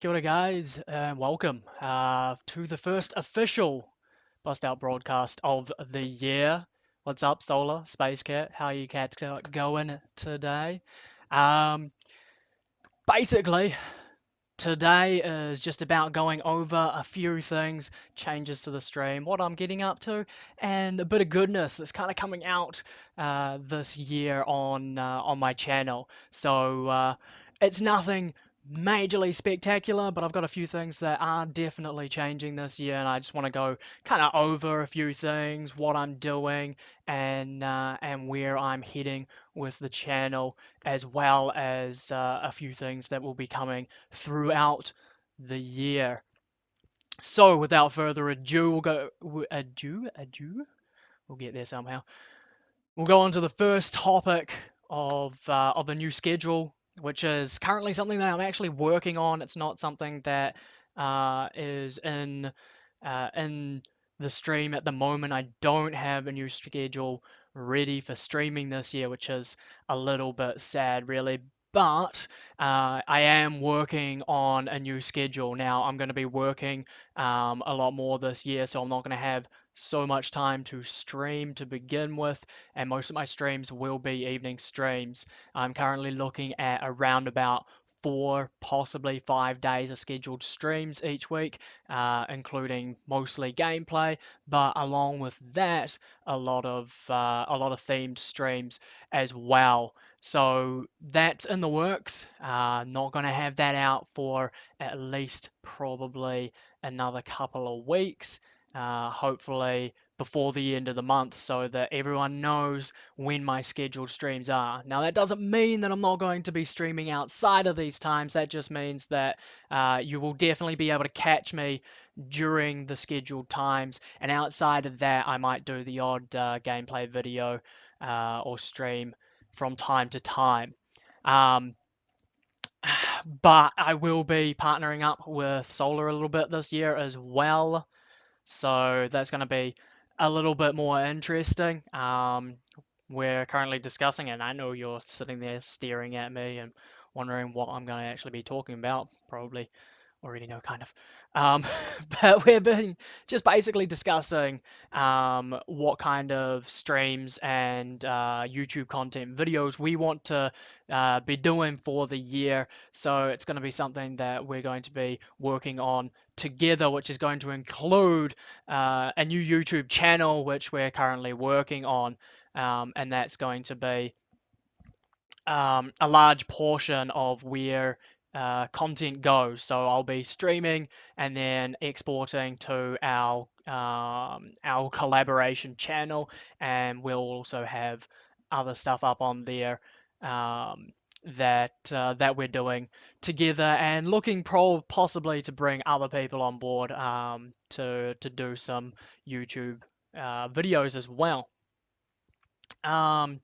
Kia ora, guys, and welcome to the first official Bust Out broadcast of the year. What's up, Solar, Space Cat? How are you cats going today? Um, Basically, today is just about going over a few things, changes to the stream, what I'm getting up to, and a bit of goodness that's kind of coming out this year on my channel. So it's nothing majorly spectacular, but I've got a few things that are definitely changing this year, and I just want to go kind of over a few things, what I'm doing, and where I'm heading with the channel, as well as a few things that will be coming throughout the year. So, without further ado, we'll get there somehow. We'll go on to the first topic of the new schedule, which is currently something that I'm actually working on. It's not something that is in the stream at the moment. I don't have a new schedule ready for streaming this year, which is a little bit sad, really. But I am working on a new schedule now. I'm going to be working a lot more this year, so I'm not going to have so much time to stream to begin with, and most of my streams will be evening streams. I'm currently looking at around about 4, possibly 5 days of scheduled streams each week, including mostly gameplay, but along with that, a lot of themed streams as well. So that's in the works. Not going to have that out for at least probably another couple of weeks. Hopefully before the end of the month so that everyone knows when my scheduled streams are. Now, that doesn't mean that I'm not going to be streaming outside of these times. That just means that you will definitely be able to catch me during the scheduled times. And outside of that, I might do the odd gameplay video or stream from time to time. Um, but I will be partnering up with Solar a little bit this year as well. So that's going to be a little bit more interesting. We're currently discussing, and I know you're sitting there staring at me and wondering what I'm going to actually be talking about. Probably already know, kind of. Um, but we've been just basically discussing what kind of streams and YouTube content videos we want to be doing for the year. So it's going to be something that we're going to be working on together, which is going to include a new YouTube channel, which we're currently working on. And that's going to be a large portion of where content goes. So I'll be streaming and then exporting to our collaboration channel, and we'll also have other stuff up on there that we're doing together, and looking possibly to bring other people on board to do some YouTube videos as well. Um,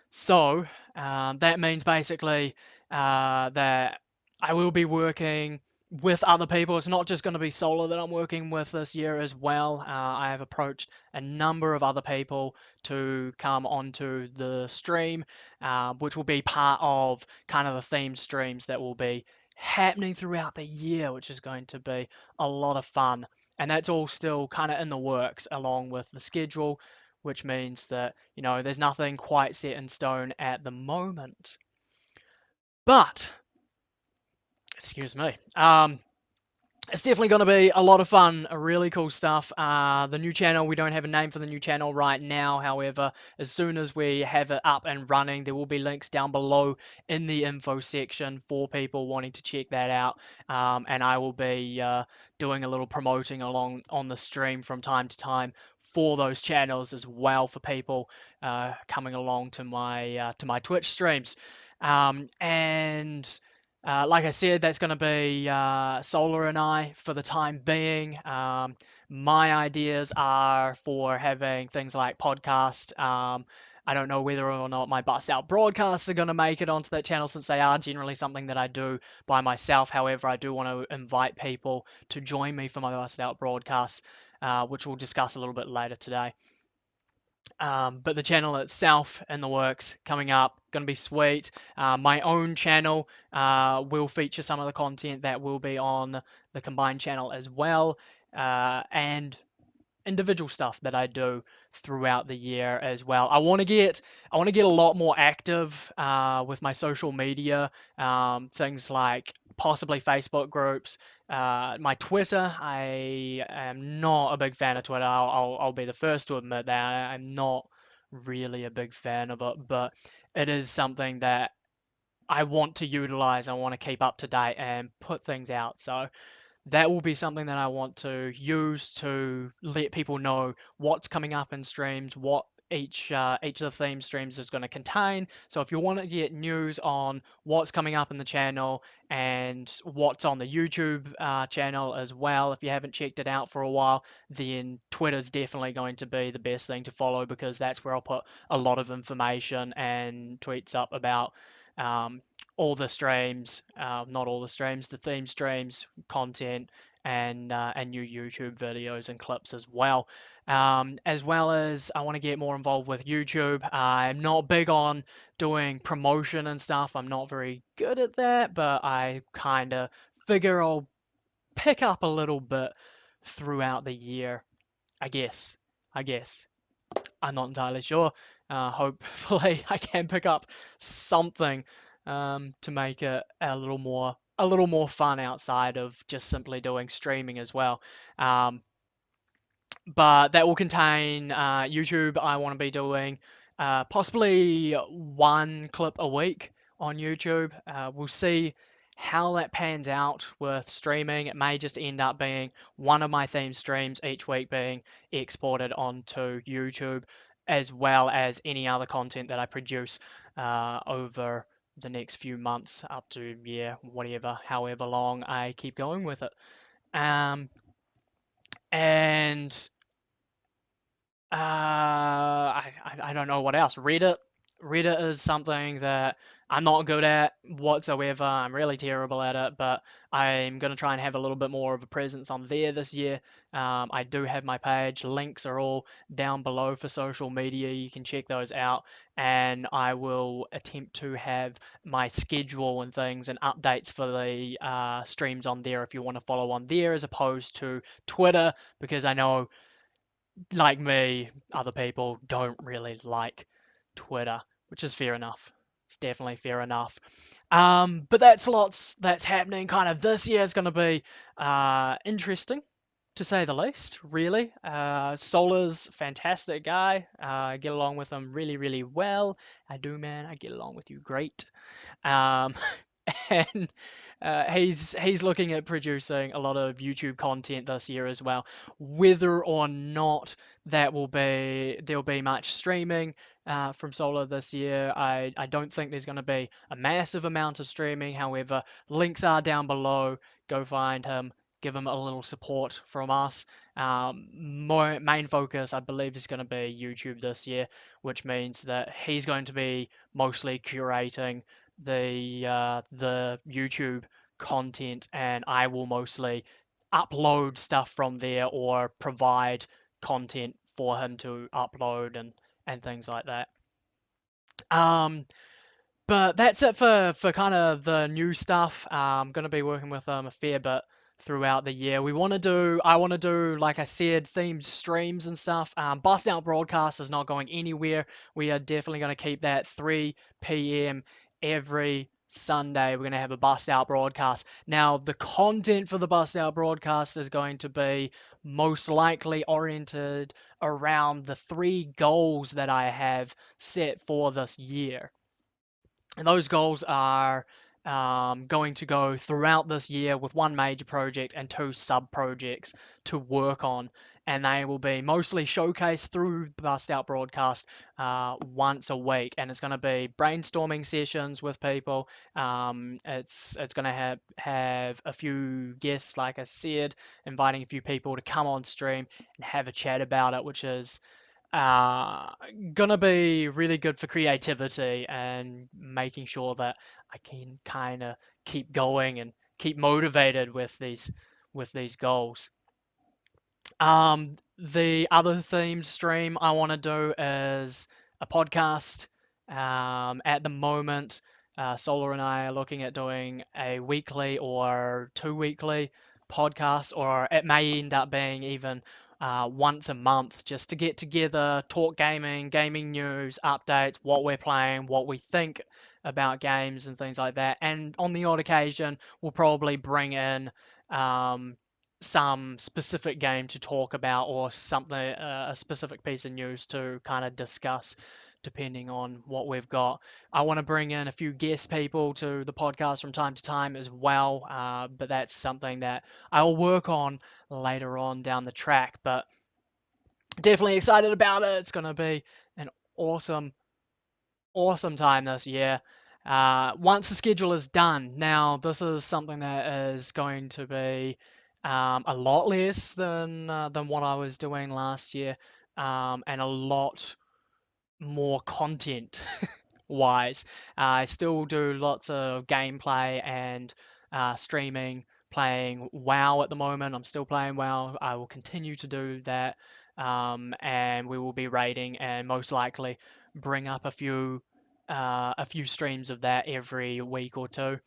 so that means basically that I will be working with other people. It's not just going to be solo that I'm working with this year as well. I have approached a number of other people to come onto the stream, which will be part of kind of the themed streams that will be happening throughout the year, which is going to be a lot of fun. And that's all still kind of in the works along with the schedule, which means that, there's nothing quite set in stone at the moment. But, excuse me, it's definitely going to be a lot of fun, really cool stuff. The new channel, we don't have a name for the new channel right now. However, as soon as we have it up and running, there will be links down below in the info section for people wanting to check that out. And I will be doing a little promoting along on the stream from time to time for those channels as well, for people coming along to my Twitch streams. And like I said, that's going to be Solar and I for the time being. My ideas are for having things like podcast. I don't know whether or not my bust out broadcasts are going to make it onto that channel, since they are generally something that I do by myself. However, I do want to invite people to join me for my bust out broadcasts, which we'll discuss a little bit later today. But the channel itself in the works coming up, going to be sweet. My own channel will feature some of the content that will be on the combined channel as well, and individual stuff that I do throughout the year as well. I want to get a lot more active with my social media, things like possibly Facebook groups, my Twitter. I am not a big fan of Twitter. I'll be the first to admit that I'm not really a big fan of it, but it is something that I want to utilize. I want to keep up to date and put things out. So that will be something that I want to use to let people know what's coming up in streams, what each of the theme streams is going to contain. So if you want to get news on what's coming up in the channel and what's on the YouTube channel as well, if you haven't checked it out for a while, then Twitter's definitely going to be the best thing to follow because that's where I'll put a lot of information and tweets up about um, all the streams, not all the streams, the theme streams, content, and new YouTube videos and clips as well. As well as I want to get more involved with YouTube. I'm not big on doing promotion and stuff. I'm not very good at that, but I kind of figure I'll pick up a little bit throughout the year. I guess. I guess. I'm not entirely sure. Hopefully, I can pick up something to make it a little more fun outside of just simply doing streaming as well. Um, but that will contain YouTube. I want to be doing possibly one clip a week on YouTube. We'll see how that pans out with streaming. It may just end up being one of my theme streams each week being exported onto YouTube, as well as any other content that I produce over the next few months, up to yeah, whatever, however long I keep going with it. Um, and I don't know what else. Reddit is something that I'm not good at whatsoever. I'm really terrible at it, but I'm going to try and have a little bit more of a presence on there this year. I do have my page. Links are all down below for social media. You can check those out, and I will attempt to have my schedule and things and updates for the streams on there if you want to follow on there as opposed to Twitter, because I know like me, other people don't really like Twitter, which is fair enough. It's definitely fair enough. But that's lots that's happening. Kind of this year is going to be interesting, to say the least. Really, Solar's fantastic guy. I get along with him really, really well. I do, man. I get along with you great. Um, and he's looking at producing a lot of YouTube content this year as well. Whether or not there'll be much streaming from Solar this year, I don't think there's going to be a massive amount of streaming. However, links are down below. Go find him. Give him a little support from us. My main focus, I believe, is going to be YouTube this year, which means that he's going to be mostly curating the YouTube content, and I will mostly upload stuff from there or provide content for him to upload and things like that. Um, but that's it for kind of the new stuff. I'm going to be working with a fair bit throughout the year. I want to do, like I said, themed streams and stuff. Bust Out Broadcast is not going anywhere. We are definitely going to keep that 3 p.m. every Sunday. We're going to have a Bust Out Broadcast. Now, the content for the Bust Out Broadcast is going to be most likely oriented around the three goals that I have set for this year. And those goals are going to go throughout this year with one major project and two sub projects to work on. And they will be mostly showcased through the Bust Out broadcast once a week. And it's going to be brainstorming sessions with people. It's going to have a few guests, like I said, inviting a few people to come on stream and have a chat about it, which is uh, gonna be really good for creativity and making sure that I can kind of keep going and keep motivated with these goals. The other themed stream I want to do is a podcast. At the moment, Solar and I are looking at doing a weekly or two weekly podcast, or it may end up being even once a month, just to get together, talk gaming, gaming news, updates, what we're playing, what we think about games, and things like that. And on the odd occasion, we'll probably bring in um, some specific game to talk about, or something, a specific piece of news to kind of discuss, depending on what we've got. I want to bring in a few guest people to the podcast from time to time as well, but that's something that I'll work on later on down the track. But definitely excited about it. It's going to be an awesome awesome time this year. Once the schedule is done, now this is something that is going to be a lot less than what I was doing last year, and a lot more content wise. I still do lots of gameplay and streaming, playing WoW at the moment. I'm still playing WoW. I will continue to do that, and we will be raiding and most likely bring up a few streams of that every week or two.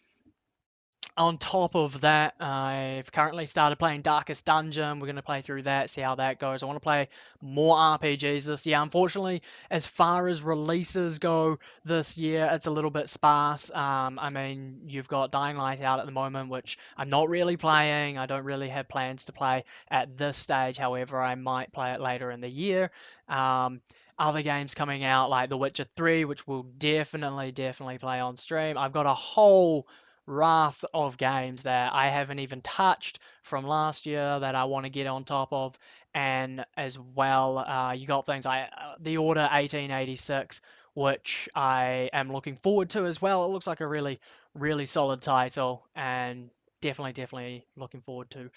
On top of that, I've currently started playing Darkest Dungeon. We're going to play through that, see how that goes. I want to play more RPGs this year. Unfortunately, as far as releases go this year, it's a little bit sparse. I mean, you've got Dying Light out at the moment, which I'm not really playing. I don't really have plans to play at this stage. However, I might play it later in the year. Um, Other games coming out like The Witcher 3, which we'll definitely play on stream. I've got a whole raft of games that I haven't even touched from last year that I want to get on top of. And as well, you got things like The Order 1886, which I am looking forward to as well. It looks like a really solid title, and definitely looking forward to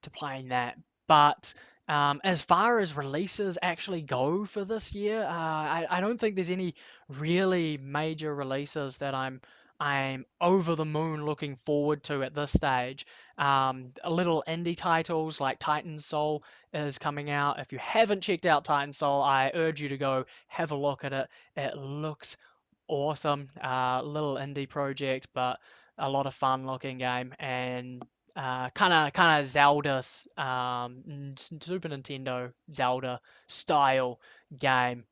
playing that. But as far as releases actually go for this year, I don't think there's any really major releases that I'm over the moon looking forward to at this stage. A little indie titles like Titan Soul is coming out. If you haven't checked out Titan Soul, I urge you to go have a look at it. It looks awesome. Little indie project, but a lot of fun looking game, and kind of Zelda, Super Nintendo Zelda style game.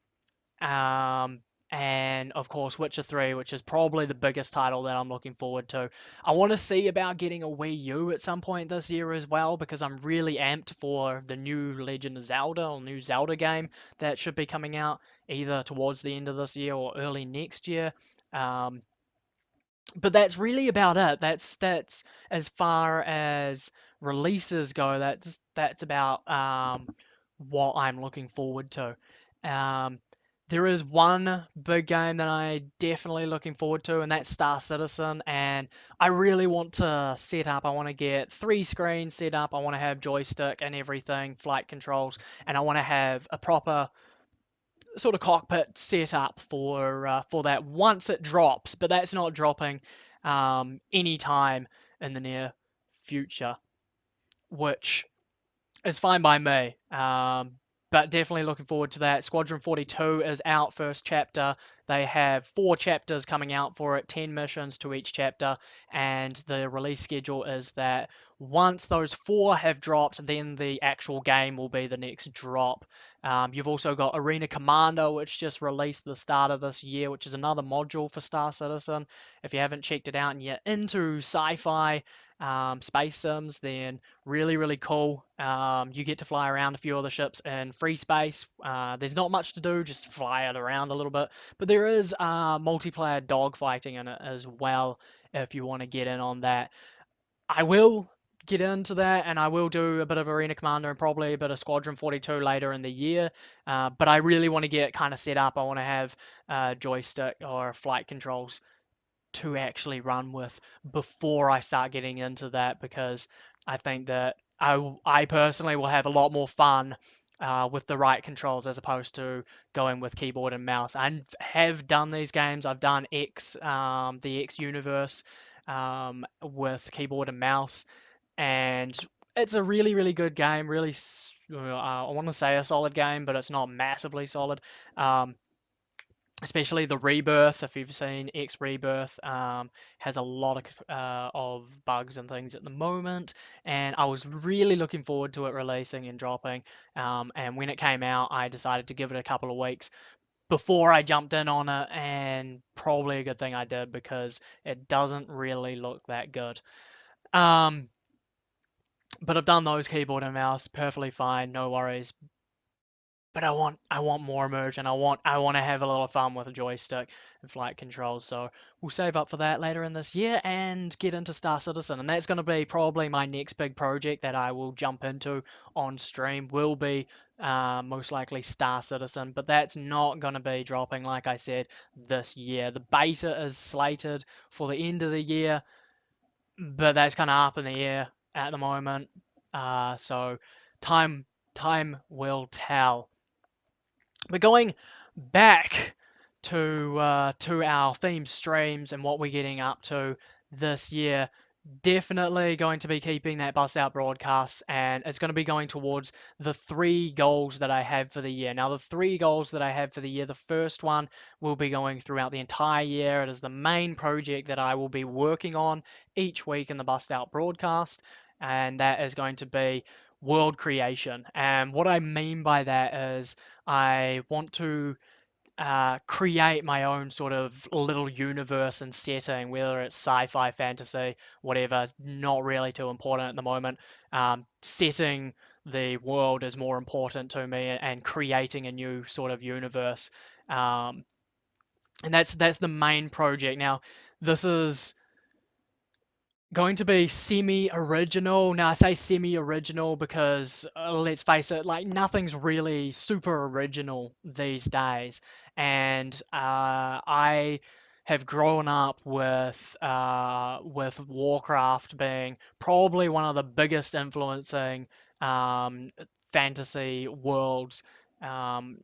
Um, and of course, Witcher 3, which is probably the biggest title that I'm looking forward to. I want to see about getting a Wii U at some point this year as well, because I'm really amped for the new Legend of Zelda, or new Zelda game that should be coming out either towards the end of this year or early next year. Um, but that's really about it. That's as far as releases go. That's about what I'm looking forward to. Um, there is one big game that I definitely looking forward to, and that's Star Citizen. And I really want to set up. I want to get 3 screens set up. I want to have joystick and everything, flight controls, and I want to have a proper sort of cockpit set up for that once it drops, but that's not dropping anytime in the near future, which is fine by me. But definitely looking forward to that. Squadron 42 is out, first chapter. They have 4 chapters coming out for it, 10 missions to each chapter, and the release schedule is that once those 4 have dropped, then the actual game will be the next drop. You've also got Arena Commander, which just released the start of this year, which is another module for Star Citizen. If you haven't checked it out and you're into sci-fi space sims, then really cool. You get to fly around a few other ships in free space. There's not much to do, just fly it around a little bit, but there is multiplayer dogfighting in it as well if you want to get in on that. I will get into that, and I will do a bit of Arena Commander and probably a bit of Squadron 42 later in the year. But I really want to get kind of set up. I want to have joystick or flight controls to actually run with before I start getting into that, because I think that I personally will have a lot more fun with the right controls as opposed to going with keyboard and mouse. I have done these games. I've done the X universe with keyboard and mouse, and it's a really, really good game. Really, I want to say a solid game, but it's not massively solid. Um, Especially the Rebirth, if you've seen X Rebirth, has a lot of bugs and things at the moment, and I was really looking forward to it releasing and dropping. And when it came out, I decided to give it a couple of weeks before I jumped in on it, and probably a good thing I did because it doesn't really look that good. Um, but I've done those keyboard and mouse perfectly fine, no worries. But I want more immersion. I want to have a lot of fun with a joystick and flight controls. So we'll save up for that later in this year and get into Star Citizen. And that's going to be probably my next big project that I will jump into on stream. Will be most likely Star Citizen, but that's not going to be dropping, like I said, this year. The beta is slated for the end of the year, but that's kind of up in the air at the moment. So time time will tell. But going back to our theme streams and what we're getting up to this year, definitely going to be keeping that bust out broadcast, and it's going to be going towards the three goals that I have for the year. Now, the three goals that I have for the year, the first one will be going throughout the entire year. It is the main project that I will be working on each week in the bust out broadcast, and that is going to be world creation. And what I mean by that is I want to create my own sort of little universe and setting, whether it's sci-fi, fantasy, whatever, not really too important at the moment. Setting the world is more important to me, and creating a new sort of universe. Um, and that's the main project. Now, this is going to be semi-original. Now I say semi-original because let's face it, like nothing's really super original these days. And I have grown up with Warcraft being probably one of the biggest influencing um, fantasy worlds um,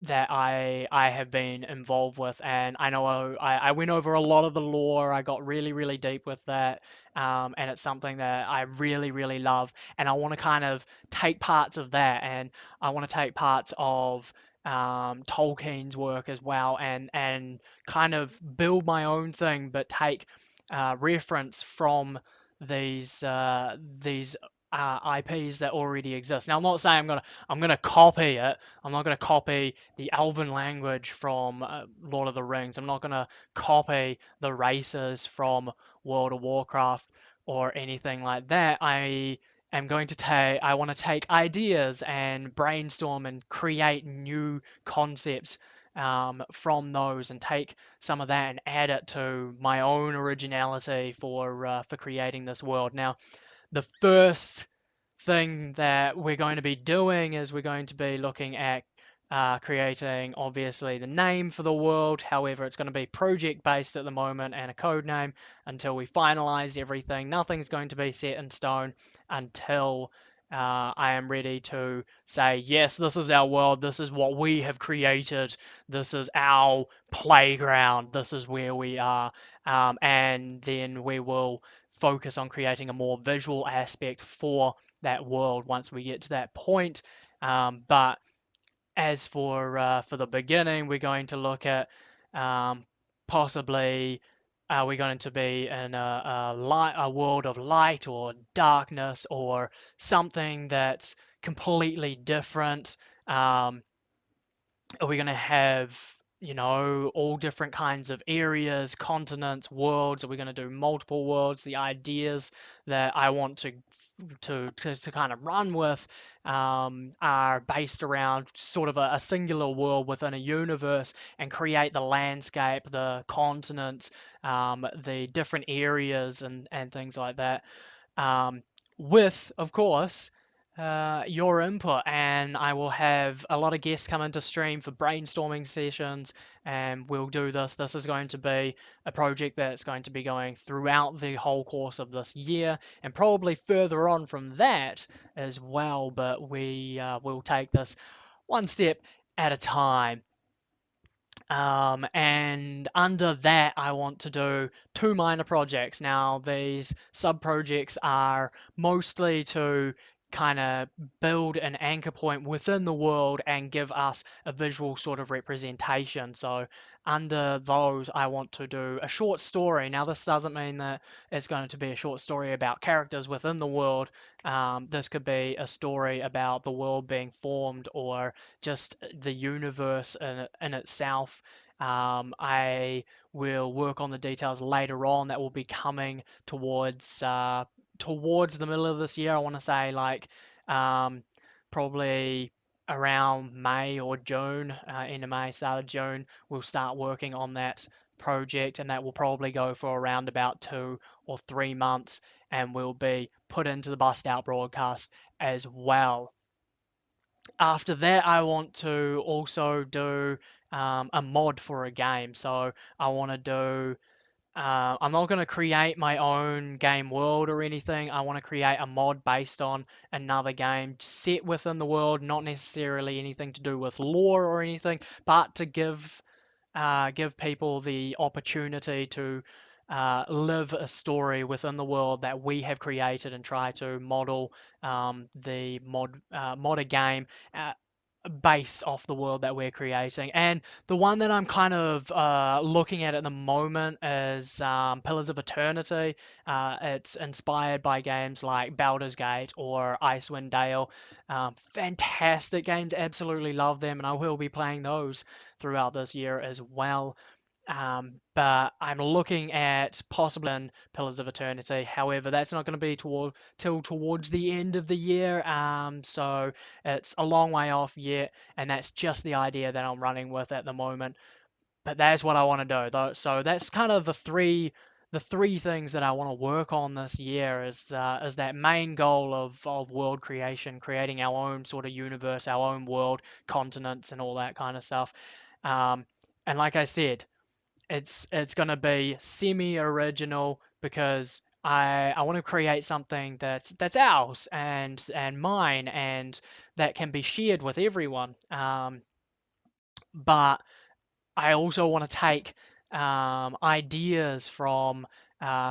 that I have been involved with, and I know I went over a lot of the lore. I got really really deep with that, and it's something that I really really love, and I want to kind of take parts of that, and I want to take parts of Tolkien's work as well, and kind of build my own thing, but take reference from these IPs that already exist. Now, I'm not saying I'm gonna copy it. I'm not gonna copy the Elven language from Lord of the Rings. I'm not gonna copy the races from World of Warcraft or anything like that. I want to take ideas and brainstorm and create new concepts from those, and take some of that and add it to my own originality for creating this world. Now, the first thing that we're going to be doing is we're going to be looking at creating obviously the name for the world. However, it's going to be project based at the moment and a code name until we finalize everything. Nothing's going to be set in stone until I am ready to say, yes, this is our world, this is what we have created, this is our playground, this is where we are. And then we will focus on creating a more visual aspect for that world once we get to that point. But as for the beginning, we're going to look at possibly are we going to be in a world of light or darkness or something that's completely different. Are we going to have, all different kinds of areas, continents, worlds? Are we going to do multiple worlds? The ideas that I want to kind of run with are based around sort of a singular world within a universe, and create the landscape, the continents, the different areas, and things like that. Um, with, of course, your input, and I will have a lot of guests come into stream for brainstorming sessions, and we'll do this. This is going to be a project that's going to be going throughout the whole course of this year, and probably further on from that as well, but we will take this one step at a time. And under that, I want to do two minor projects. Now, these sub projects are mostly to kind of build an anchor point within the world and give us a visual sort of representation. So, under those, I want to do a short story. Now, this doesn't mean that it's going to be a short story about characters within the world. This could be a story about the world being formed or just the universe in itself. I will work on the details later on. That will be coming towards the middle of this year. I want to say like um, probably around May or June, end of May, start of June. We'll start working on that project, and that will probably go for around about 2 or 3 months, and will be put into the Bust Out broadcast as well. After that, I want to also do a mod for a game. So I want to do. I'm not going to create my own game world or anything. I want to create a mod based on another game set within the world, not necessarily anything to do with lore or anything, but to give people the opportunity to live a story within the world that we have created and try to model the mod a game uh, based off the world that we're creating. And the one that I'm kind of looking at the moment is Pillars of Eternity. It's inspired by games like Baldur's Gate or Icewind Dale. Fantastic games, absolutely love them, and I will be playing those throughout this year as well. But I'm looking at possibly in Pillars of Eternity. However, that's not going to be till towards the end of the year. So it's a long way off yet, and that's just the idea that I'm running with at the moment. But that's what I want to do, though. So that's kind of the three things that I want to work on this year is that main goal of world creation, creating our own sort of universe, our own world, continents, and all that kind of stuff. Um, and like I said, it's gonna be semi-original because I want to create something that's ours and mine and that can be shared with everyone. But I also want to take ideas from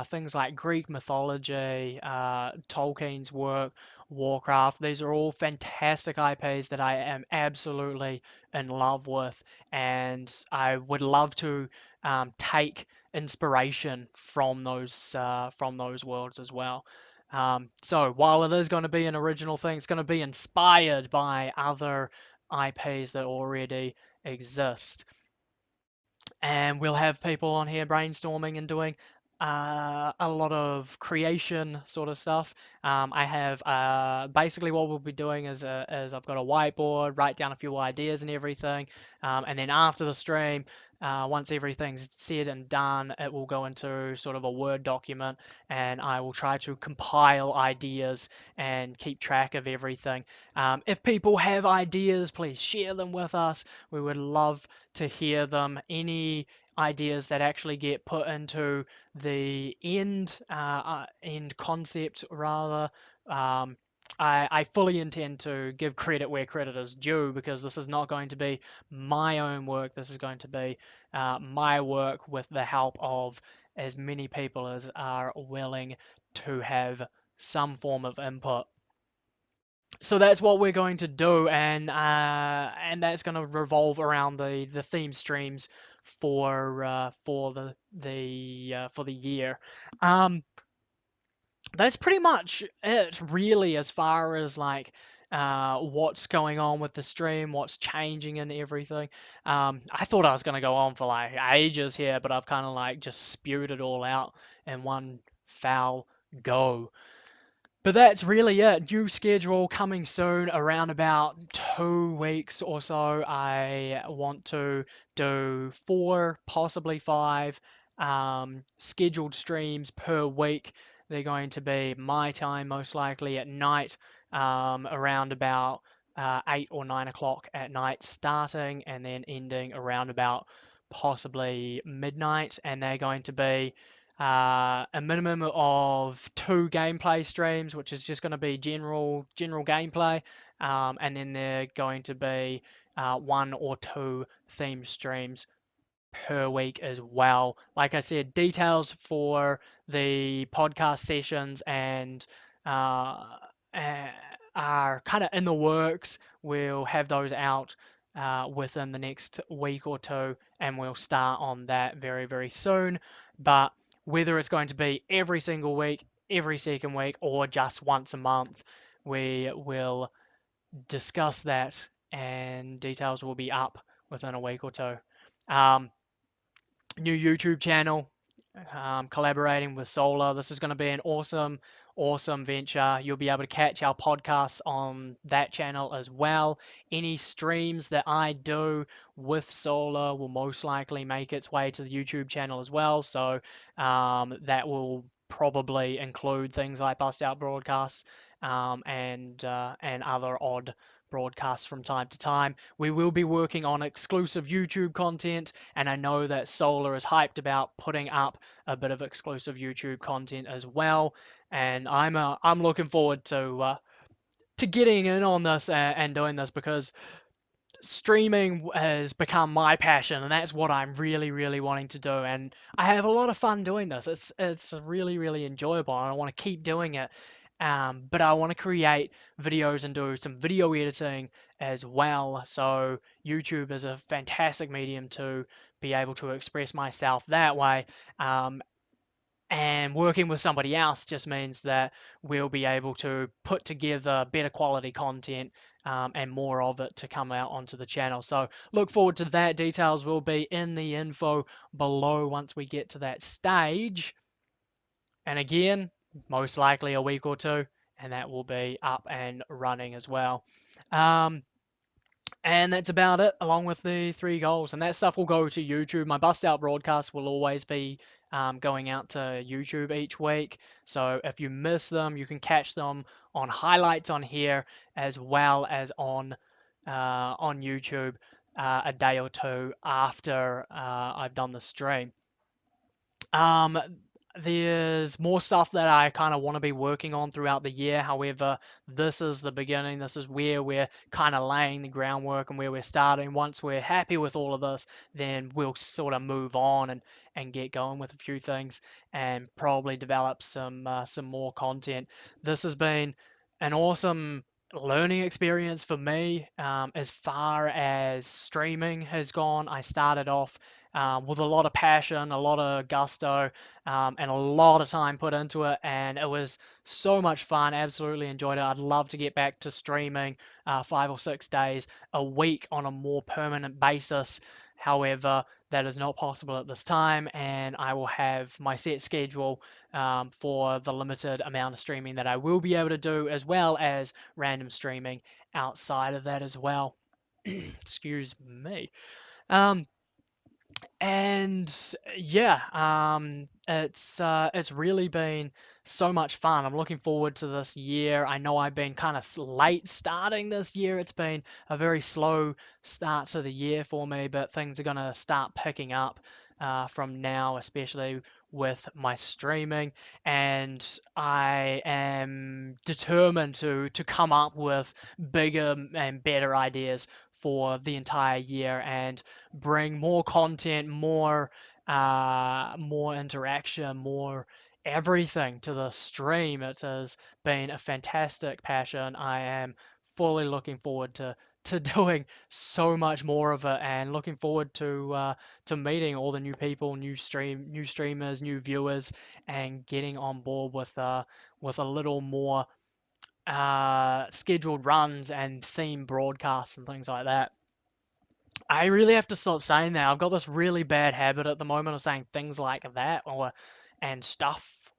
things like Greek mythology, Tolkien's work, Warcraft. These are all fantastic IPs that I am absolutely in love with, and I would love to take inspiration from those worlds as well. So while it is going to be an original thing, it's going to be inspired by other IPs that already exist, and we'll have people on here brainstorming and doing a lot of creation sort of stuff. I have basically what we'll be doing is I've got a whiteboard, write down a few ideas and everything, and then after the stream, once everything's said and done, it will go into sort of a Word document, and I will try to compile ideas and keep track of everything. If people have ideas, please share them with us. We would love to hear them. Any ideas that actually get put into the end concept rather. Um, I fully intend to give credit where credit is due because this is not going to be my own work. This is going to be my work with the help of as many people as are willing to have some form of input. So that's what we're going to do, and that's going to revolve around the theme streams for the year. Um, that's pretty much it, really, as far as like what's going on with the stream, what's changing and everything. I thought I was going to go on for like ages here, but I've kind of like just spewed it all out in one foul go. But that's really it. New schedule coming soon, around about 2 weeks or so. I want to do 4, possibly 5 scheduled streams per week. They're going to be my time, most likely at night, around about 8 or 9 o'clock at night, starting and then ending around about possibly midnight. And they're going to be a minimum of 2 gameplay streams, which is just going to be general gameplay, and then they're going to be 1 or 2 theme streams per week as well. Like I said, details for the podcast sessions and uh, uh, are kind of in the works. We'll have those out within the next week or two, and we'll start on that very, very soon. But whether it's going to be every single week, every second week, or just once a month, we will discuss that, and details will be up within a week or two. Um, New YouTube channel, collaborating with Sollaar. This is going to be an awesome, awesome venture. You'll be able to catch our podcasts on that channel as well. Any streams that I do with Sollaar will most likely make its way to the YouTube channel as well. So that will probably include things like bust out broadcasts and other odd broadcasts from time to time. We will be working on exclusive YouTube content, and I know that Sollaar is hyped about putting up a bit of exclusive YouTube content as well. And I'm looking forward to getting in on this and doing this because streaming has become my passion, and that's what I'm really, really wanting to do. And I have a lot of fun doing this. It's really, really enjoyable, and I want to keep doing it. But I want to create videos and do some video editing as well. So YouTube is a fantastic medium to be able to express myself that way. And working with somebody else just means that we'll be able to put together better quality content and more of it to come out onto the channel. So look forward to that. Details will be in the info below once we get to that stage. And again, most likely a week or two, and that will be up and running as well. Um, and that's about it, along with the three goals. And that stuff will go to YouTube. My bust out broadcast will always be going out to YouTube each week. So if you miss them, you can catch them on highlights on here as well as on YouTube a day or two after I've done the stream. Um, there's more stuff that I kind of want to be working on throughout the year. However, this is the beginning. This is where we're kind of laying the groundwork and where we're starting. Once we're happy with all of this, then we'll sort of move on and get going with a few things and probably develop some more content. This has been an awesome learning experience for me as far as streaming has gone. I started off with a lot of passion, a lot of gusto, and a lot of time put into it. And it was so much fun. Absolutely enjoyed it. I'd love to get back to streaming 5 or 6 days a week on a more permanent basis. However, that is not possible at this time, and I will have my set schedule for the limited amount of streaming that I will be able to do, as well as random streaming outside of that as well. Excuse me. Um, and yeah, it's really been so much fun. I'm looking forward to this year. I know I've been kind of late starting this year. It's been a very slow start to the year for me, but things are gonna start picking up from now, especially with my streaming. And I am determined to come up with bigger and better ideas for the entire year and bring more content, more interaction, more everything to the stream. It has been a fantastic passion. I am fully looking forward to doing so much more of it, and looking forward to meeting all the new people, new streamers, new viewers, and getting on board with a little more scheduled runs and theme broadcasts and things like that. I really have to stop saying that. I've got this really bad habit at the moment of saying things like that or and stuff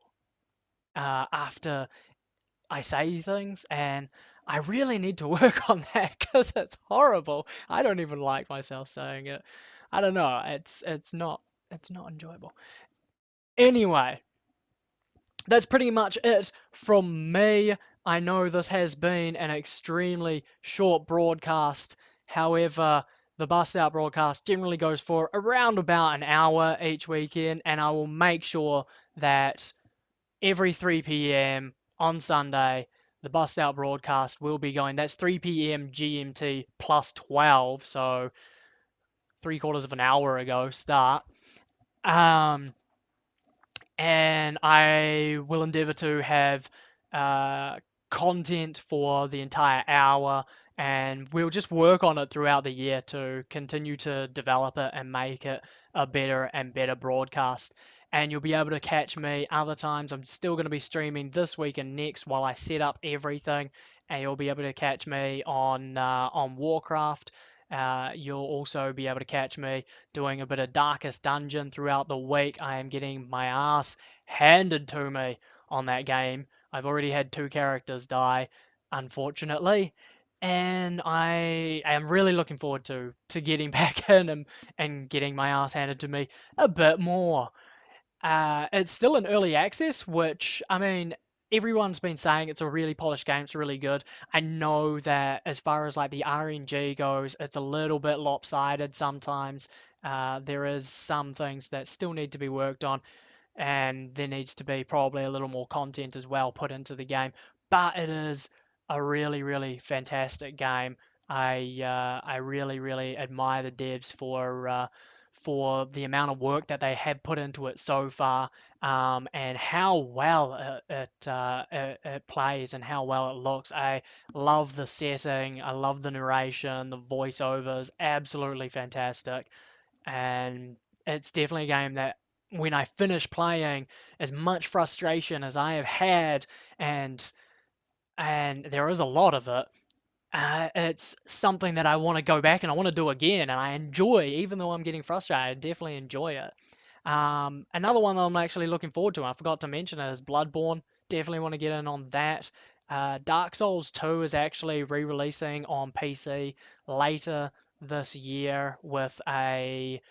after I say things, and I really need to work on that because it's horrible. I don't even like myself saying it. I don't know. It's not enjoyable. Anyway, that's pretty much it from me. I know this has been an extremely short broadcast. However, the Bust Out broadcast generally goes for around about an hour each weekend, and I will make sure that every 3 p.m. on Sunday, the Bust Out broadcast will be going. That's 3 p.m. GMT plus 12, so three-quarters of an hour ago start. Um, and I will endeavor to have uh, content for the entire hour, and we'll just work on it throughout the year to continue to develop it and make it a better and better broadcast. And you'll be able to catch me other times. I'm still going to be streaming this week and next while I set up everything, and you'll be able to catch me on Warcraft. You'll also be able to catch me doing a bit of Darkest Dungeon throughout the week. I am getting my ass handed to me on that game. I've already had two characters die, unfortunately, and I am really looking forward to getting back in and getting my ass handed to me a bit more. It's still in early access, which, I mean, everyone's been saying it's a really polished game, it's really good. I know that as far as like the RNG goes, it's a little bit lopsided sometimes. There is some things that still need to be worked on, and there needs to be probably a little more content as well put into the game. But it is a really, really fantastic game. I really, really admire the devs for the amount of work that they have put into it so far, and how well it plays and how well it looks. I love the setting, I love the narration, the voiceovers, absolutely fantastic. And it's definitely a game that when I finish playing, as much frustration as I have had, and and there is a lot of it, it's something that I want to go back and I want to do again, and I enjoy, even though I'm getting frustrated, I definitely enjoy it. Another one that I'm actually looking forward to, and I forgot to mention it, is Bloodborne. Definitely want to get in on that. Dark Souls 2 is actually re-releasing on PC later this year with a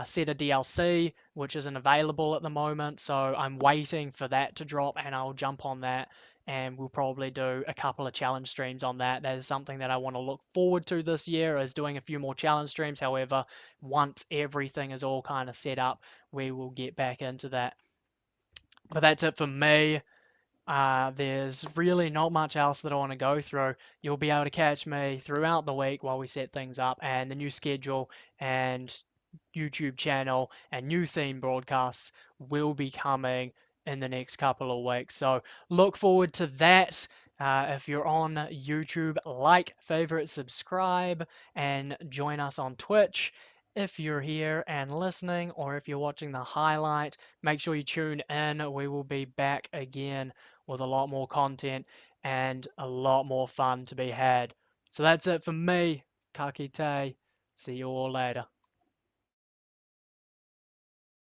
set of DLC, which isn't available at the moment. So I'm waiting for that to drop, and I'll jump on that, and we'll probably do a couple of challenge streams on that. That is something that I want to look forward to this year, is doing a few more challenge streams. However, once everything is all kind of set up, we will get back into that. But that's it for me. There's really not much else that I want to go through. You'll be able to catch me throughout the week while we set things up, and the new schedule and YouTube channel and new theme broadcasts will be coming in the next couple of weeks. So look forward to that. If you're on YouTube, like, favorite, subscribe, and join us on Twitch. If you're here and listening, or if you're watching the highlight, make sure you tune in. We will be back again with a lot more content and a lot more fun to be had. So that's it for me. Ka kite. See you all later.